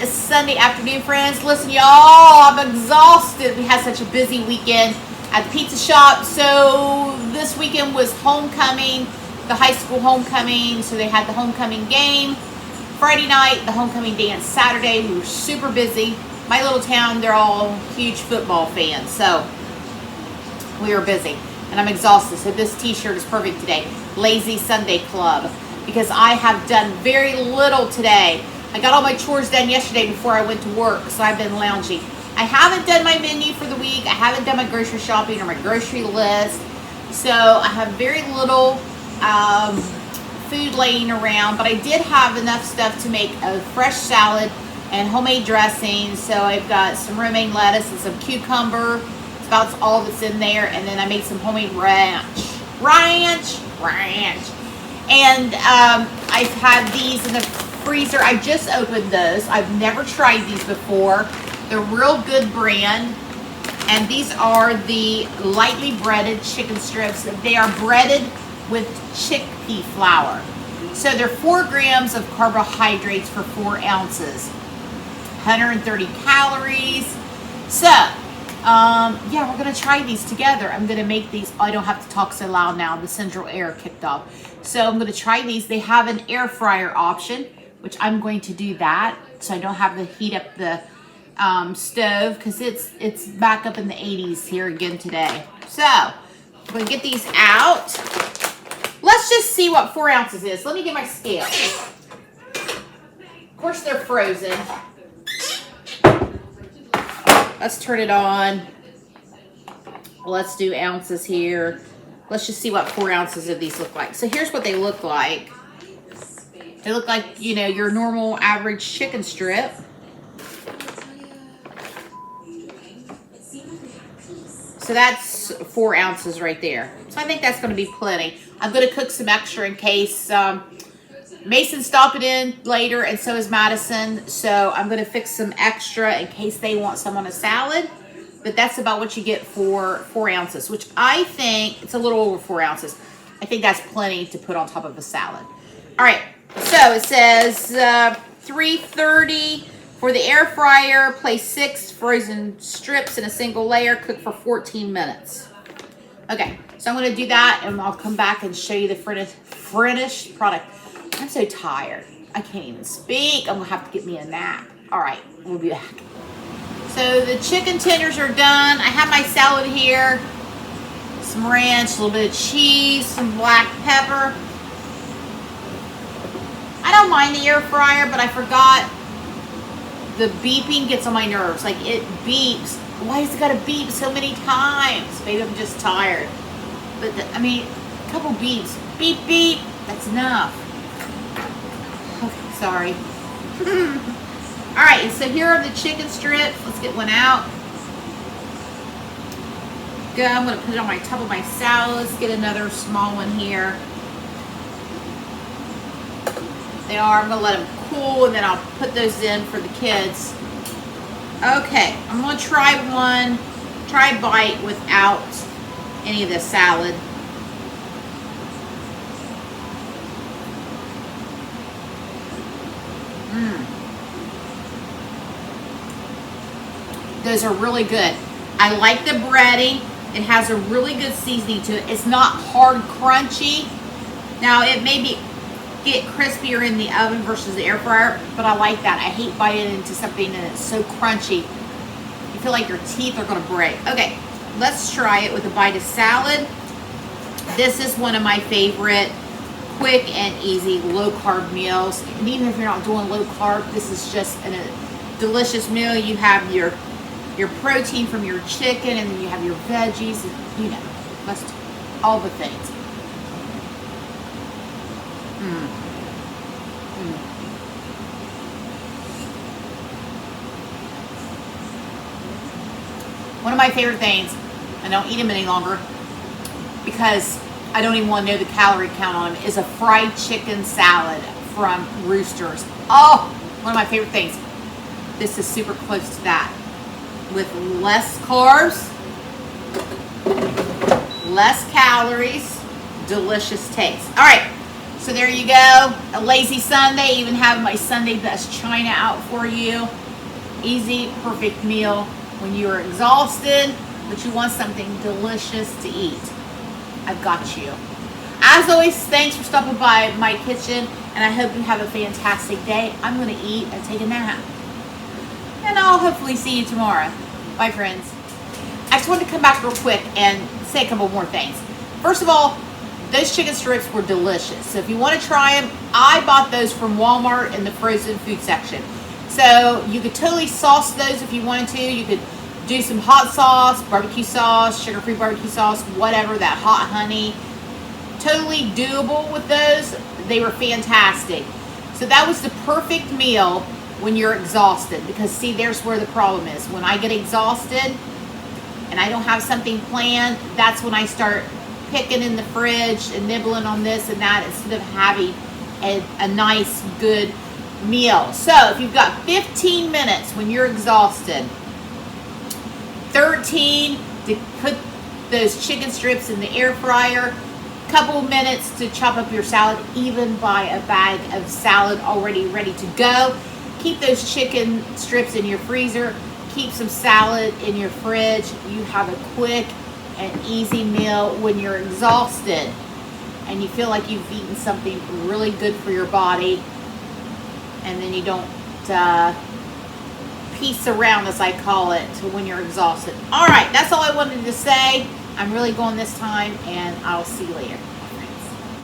Sunday afternoon, friends. Listen, y'all, I'm exhausted. We had such a busy weekend at the pizza shop. So this weekend was homecoming, the high school homecoming. So they had the homecoming game Friday night, the homecoming dance Saturday. We were super busy. My little town, they're all huge football fans. So we were busy and I'm exhausted. So this t-shirt is perfect today. Lazy Sunday Club. Because I have done very little today. I got all my chores done yesterday before I went to work, so I've been lounging. I haven't done my menu for the week. I haven't done my grocery shopping or my grocery list. So I have very little food laying around, but I did have enough stuff to make a fresh salad and homemade dressing. So I've got some romaine lettuce and some cucumber. It's about all that's in there. And then I made some homemade ranch. And I've had these in the freezer. I just opened those. I've never tried these before. They're real good brand. And these are the lightly breaded chicken strips. They are breaded with chickpea flour. So they're 4 grams of carbohydrates for 4 ounces. 130 calories. So, yeah, we're going to try these together. I'm going to make these. I don't have to talk so loud now. The central air kicked off. So I'm going to try these. They have an air fryer option, which I'm going to do that. So I don't have to heat up the stove because it's back up in the 80s here again today. So I'm going to get these out. Let's just see what 4 ounces is. Let me get my scale. Of course, they're frozen. Let's turn it on. Let's do ounces here. Let's just see what 4 ounces of these look like. So here's what they look like. They look like, you know, your normal average chicken strip. So that's 4 ounces right there. So I think that's going to be plenty. I'm going to cook some extra in case Mason's stopping in later, and so is Madison. So I'm going to fix some extra in case they want some on a salad. But that's about what you get for 4 ounces, which I think it's a little over 4 ounces. I think that's plenty to put on top of a salad. All right, so it says 330 for the air fryer. Place 6 frozen strips in a single layer. Cook for 14 minutes. Okay, so I'm going to do that, and I'll come back and show you the finished product. I'm so tired. I can't even speak. I'm going to have to get me a nap. All right, we'll be back. So the chicken tenders are done. I have my salad here. Some ranch, a little bit of cheese, some black pepper. I don't mind the air fryer, but I forgot the beeping gets on my nerves. Like, it beeps. Why has it got to beep so many times? Maybe I'm just tired. But, I mean, a couple beeps. Beep, beep. That's enough. Okay, sorry. All right, so here are the chicken strips. Let's get one out. Good, I'm gonna put it on my top of my salad. Let's get another small one here. They are, I'm gonna let them cool and then I'll put those in for the kids. Okay, I'm gonna try a bite without any of the salad. Those are really good. I like the breading. It has a really good seasoning to it. It's not hard crunchy. Now it may get crispier in the oven versus the air fryer, but I like that. I hate biting into something and it's so crunchy. You feel like your teeth are gonna break. Okay, let's try it with a bite of salad. This is one of my favorite quick and easy low carb meals. And even if you're not doing low carb, this is just a delicious meal. You have your protein from your chicken, and then you have your veggies, and, you know, all the things. One of my favorite things, I don't eat them any longer because I don't even want to know the calorie count on them, is a fried chicken salad from Roosters. Oh, one of my favorite things. This is super close to that. With less carbs, less calories, delicious taste. All right, So there you go, a lazy Sunday. Even have my Sunday best china out for you. Easy, perfect meal when you are exhausted, but you want something delicious to eat. I've got you. As always, thanks for stopping by my kitchen, and I hope you have a fantastic day. I'm going to eat and take a nap. And I'll hopefully see you tomorrow. Bye, friends. I just wanted to come back real quick and say a couple more things. First of all, those chicken strips were delicious. So if you want to try them, I bought those from Walmart in the frozen food section. So you could totally sauce those if you wanted to. You could do some hot sauce, barbecue sauce, sugar-free barbecue sauce, whatever, that hot honey. Totally doable with those. They were fantastic. So that was the perfect meal when you're exhausted. Because see, there's where the problem is. When I get exhausted and I don't have something planned, that's when I start picking in the fridge and nibbling on this and that instead of having a nice, good meal. So if you've got 15 minutes when you're exhausted, 13 to put those chicken strips in the air fryer, couple minutes to chop up your salad, even buy a bag of salad already ready to go. Keep those chicken strips in your freezer, keep some salad in your fridge. You have a quick and easy meal when you're exhausted and you feel like you've eaten something really good for your body, and then you don't piece around, as I call it, to when you're exhausted. All right, that's all I wanted to say. I'm really going this time, and I'll see you later.